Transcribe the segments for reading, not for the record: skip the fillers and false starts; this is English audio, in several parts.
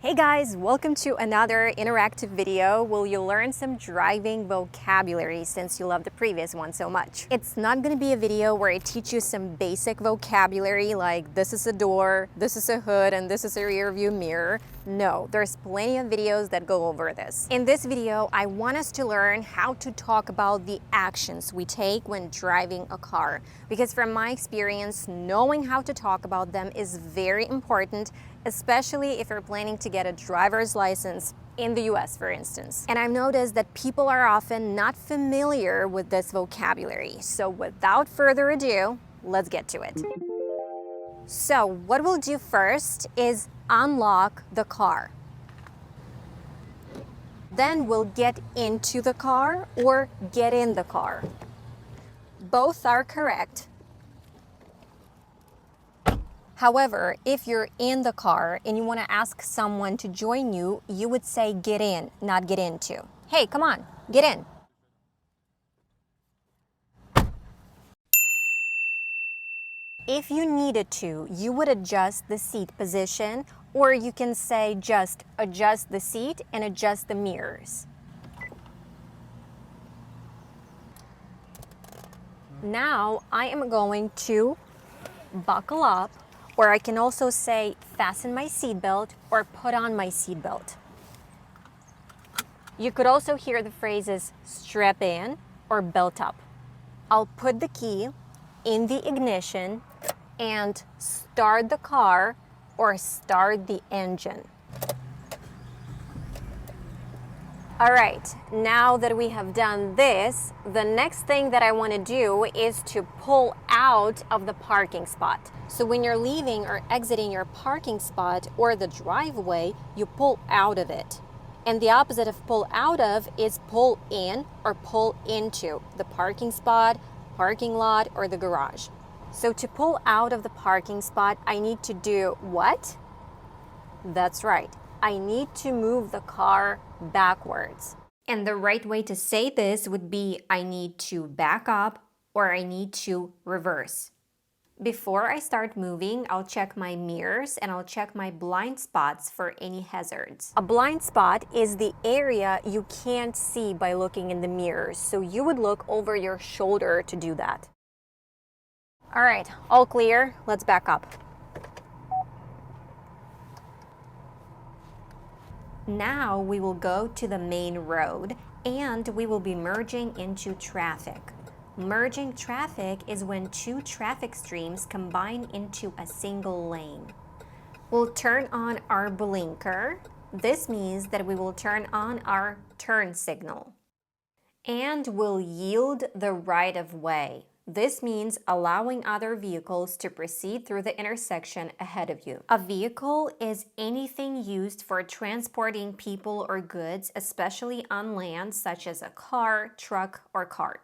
Hey guys, welcome to another interactive video where you'll learn some driving vocabulary since you love the previous one so much. It's not going to be a video where I teach you some basic vocabulary like this is a door, this is a hood, and this is a rear view mirror. No, there's plenty of videos that go over this. In this video, I want us to learn how to talk about the actions we take when driving a car. Because from my experience, knowing how to talk about them is very important, especially if you're planning to get a driver's license in the US, for instance. And I've noticed that people are often not familiar with this vocabulary. So without further ado, let's get to it. So what we'll do first is unlock the car. Then we'll get into the car or get in the car. Both are correct. However, if you're in the car and you want to ask someone to join you, you would say get in, not get into. Hey, come on, get in. If you needed to, you would adjust the seat position, or you can say just adjust the seat and adjust the mirrors. Now I am going to buckle up, or I can also say fasten my seatbelt or put on my seatbelt. You could also hear the phrases strap in or belt up. I'll put the key in the ignition and start the car or start the engine. All right, now that we have done this, the next thing that I want to do is to pull out of the parking spot. So when you're leaving or exiting your parking spot or the driveway, you pull out of it. And the opposite of pull out of is pull in or pull into the parking spot, parking lot, or the garage. So to pull out of the parking spot, I need to do what? That's right. I need to move the car backwards. And the right way to say this would be I need to back up or I need to reverse. Before I start moving, I'll check my mirrors and I'll check my blind spots for any hazards. A blind spot is the area you can't see by looking in the mirrors, so you would look over your shoulder to do that. All right, all clear, let's back up. Now we will go to the main road and we will be merging into traffic. Merging traffic is when two traffic streams combine into a single lane. We'll turn on our blinker. This means that we will turn on our turn signal. And we'll yield the right of way. This means allowing other vehicles to proceed through the intersection ahead of you. A vehicle is anything used for transporting people or goods, especially on land, such as a car, truck, or cart.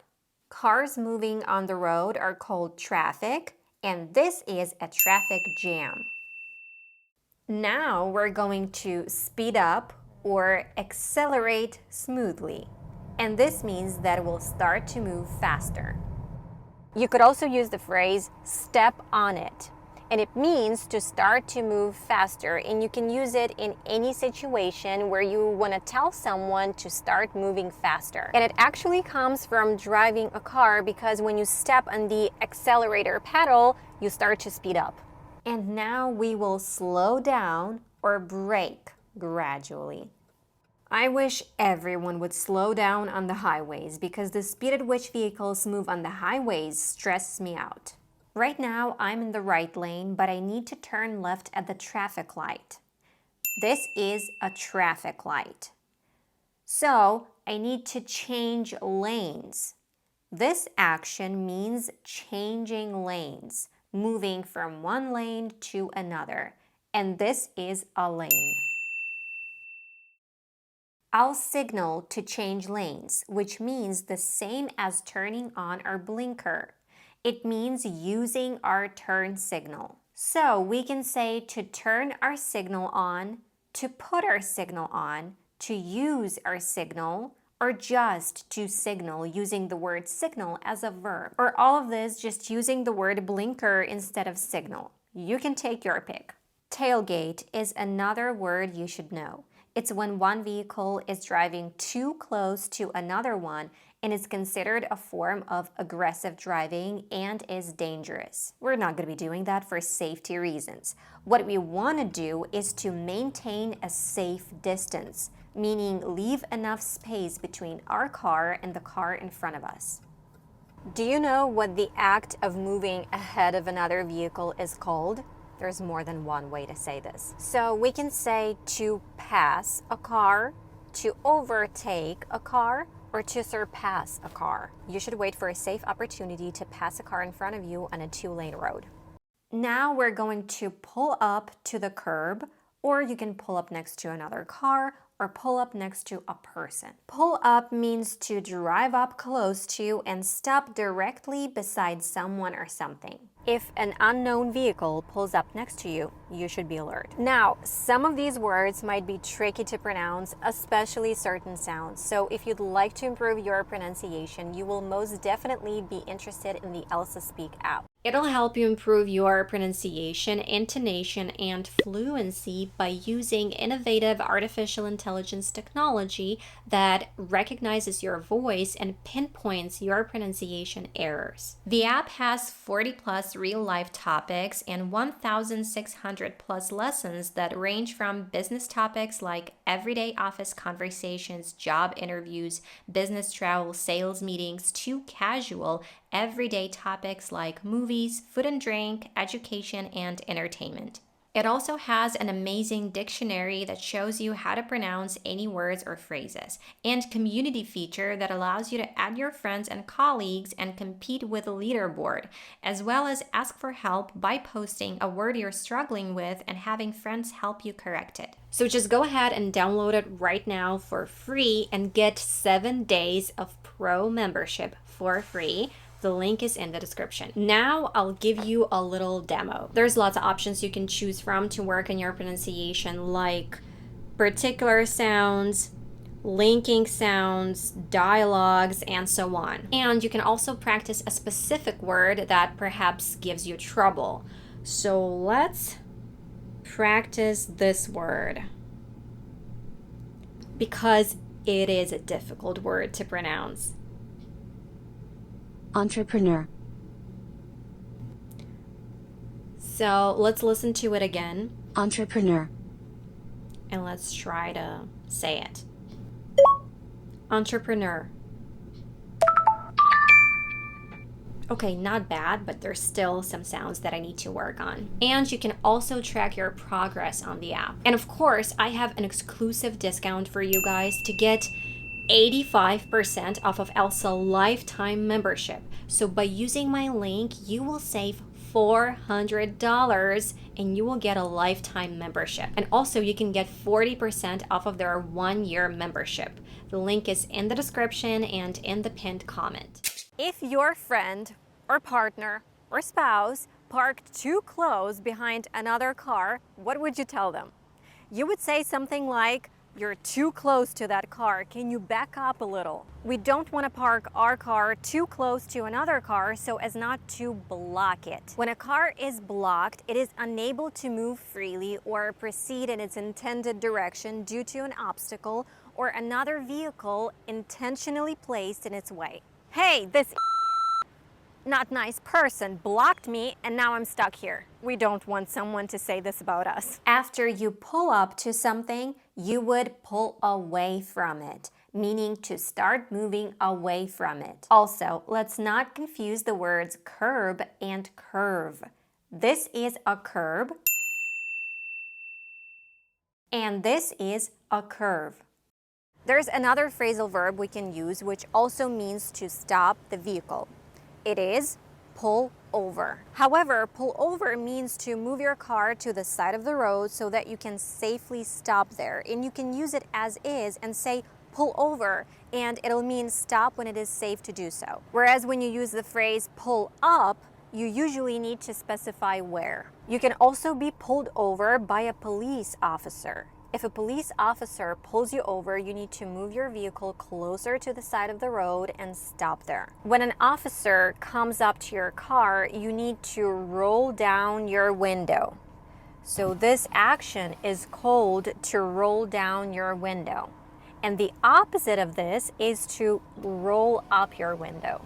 Cars moving on the road are called traffic, and this is a traffic jam. Now we're going to speed up or accelerate smoothly, and this means that we'll start to move faster. You could also use the phrase step on it, and it means to start to move faster, and you can use it in any situation where you want to tell someone to start moving faster. And it actually comes from driving a car because when you step on the accelerator pedal, you start to speed up. And now we will slow down or brake gradually. I wish everyone would slow down on the highways because the speed at which vehicles move on the highways stresses me out. Right now, I'm in the right lane, but I need to turn left at the traffic light. This is a traffic light. So I need to change lanes. This action means changing lanes, moving from one lane to another, and this is a lane. I'll signal to change lanes, which means the same as turning on our blinker. It means using our turn signal. So we can say to turn our signal on, to put our signal on, to use our signal, or just to signal using the word signal as a verb. Or all of this just using the word blinker instead of signal. You can take your pick. Tailgate is another word you should know. It's when one vehicle is driving too close to another one and is considered a form of aggressive driving and is dangerous. We're not going to be doing that for safety reasons. What we want to do is to maintain a safe distance, meaning leave enough space between our car and the car in front of us. Do you know what the act of moving ahead of another vehicle is called? There's more than one way to say this. So we can say to pass a car, to overtake a car, or to surpass a car. You should wait for a safe opportunity to pass a car in front of you on a two-lane road. Now we're going to pull up to the curb, or you can pull up next to another car, or pull up next to a person. Pull up means to drive up close to and stop directly beside someone or something. If an unknown vehicle pulls up next to you, you should be alert. Now, some of these words might be tricky to pronounce, especially certain sounds. So if you'd like to improve your pronunciation, you will most definitely be interested in the Elsa Speak app. It'll help you improve your pronunciation, intonation, and fluency by using innovative artificial intelligence technology that recognizes your voice and pinpoints your pronunciation errors. The app has 40 plus real-life topics and 1,600 plus lessons that range from business topics like everyday office conversations, job interviews, business travel, sales meetings, to casual, everyday topics like movies, food and drink, education, and entertainment. It also has an amazing dictionary that shows you how to pronounce any words or phrases, and community feature that allows you to add your friends and colleagues and compete with a leaderboard, as well as ask for help by posting a word you're struggling with and having friends help you correct it. So just go ahead and download it right now for free and get 7 days of pro membership for free. The link is in the description. Now I'll give you a little demo. There's lots of options you can choose from to work on your pronunciation, like particular sounds, linking sounds, dialogues, and so on. And you can also practice a specific word that perhaps gives you trouble. So let's practice this word, because it is a difficult word to pronounce. Entrepreneur. So let's listen to it again. Entrepreneur. And let's try to say it. Entrepreneur. Okay, not bad, but there's still some sounds that I need to work on. And you can also track your progress on the app. And of course, I have an exclusive discount for you guys to get 85% off of Elsa lifetime membership. So by using my link, you will save $400 and you will get a lifetime membership. And also you can get 40% off of their 1-year membership. The link is in the description and in the pinned comment. If your friend or partner or spouse parked too close behind another car, what would you tell them? You would say something like, "You're too close to that car. Can you back up a little?" We don't want to park our car too close to another car so as not to block it. When a car is blocked, it is unable to move freely or proceed in its intended direction due to an obstacle or another vehicle intentionally placed in its way. Hey, this not nice person blocked me and now I'm stuck here. We don't want someone to say this about us. After you pull up to something, you would pull away from it, meaning to start moving away from it. Also, let's not confuse the words curb and curve. This is a curb and this is a curve. There's another phrasal verb we can use which also means to stop the vehicle. It is pull over. However, pull over means to move your car to the side of the road so that you can safely stop there. And you can use it as is and say pull over, and it'll mean stop when it is safe to do so. Whereas when you use the phrase pull up, you usually need to specify where. You can also be pulled over by a police officer. If a police officer pulls you over, you need to move your vehicle closer to the side of the road and stop there. When an officer comes up to your car, you need to roll down your window. So this action is called to roll down your window. And the opposite of this is to roll up your window.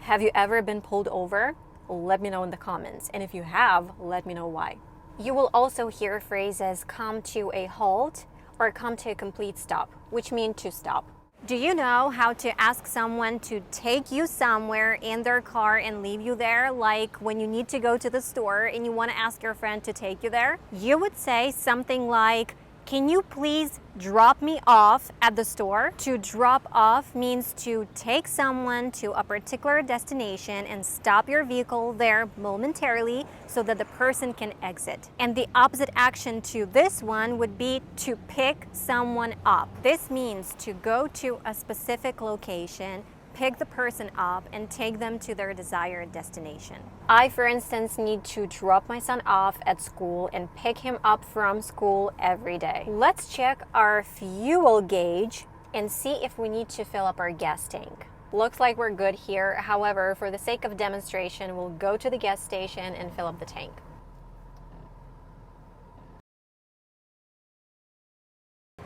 Have you ever been pulled over? Let me know in the comments. And if you have, let me know why. You will also hear phrases come to a halt or come to a complete stop, which mean to stop. Do you know how to ask someone to take you somewhere in their car and leave you there? Like when you need to go to the store and you want to ask your friend to take you there? You would say something like, "Can you please drop me off at the store?" To drop off means to take someone to a particular destination and stop your vehicle there momentarily so that the person can exit. And the opposite action to this one would be to pick someone up. This means to go to a specific location, pick the person up, and take them to their desired destination. I, for instance, need to drop my son off at school and pick him up from school every day. Let's check our fuel gauge and see if we need to fill up our gas tank. Looks like we're good here. However, for the sake of demonstration, we'll go to the gas station and fill up the tank.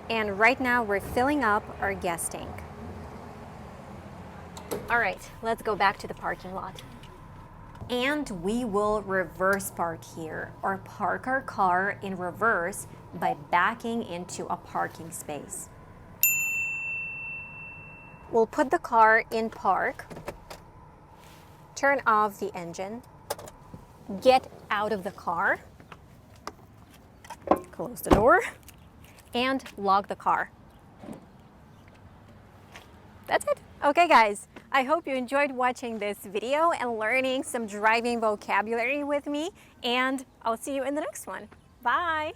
And right now we're filling up our gas tank. All right, let's go back to the parking lot. And we will reverse park here, or park our car in reverse by backing into a parking space. We'll put the car in park, turn off the engine, get out of the car, close the door, and lock the car. That's it. Okay guys, I hope you enjoyed watching this video and learning some driving vocabulary with me, and I'll see you in the next one. Bye!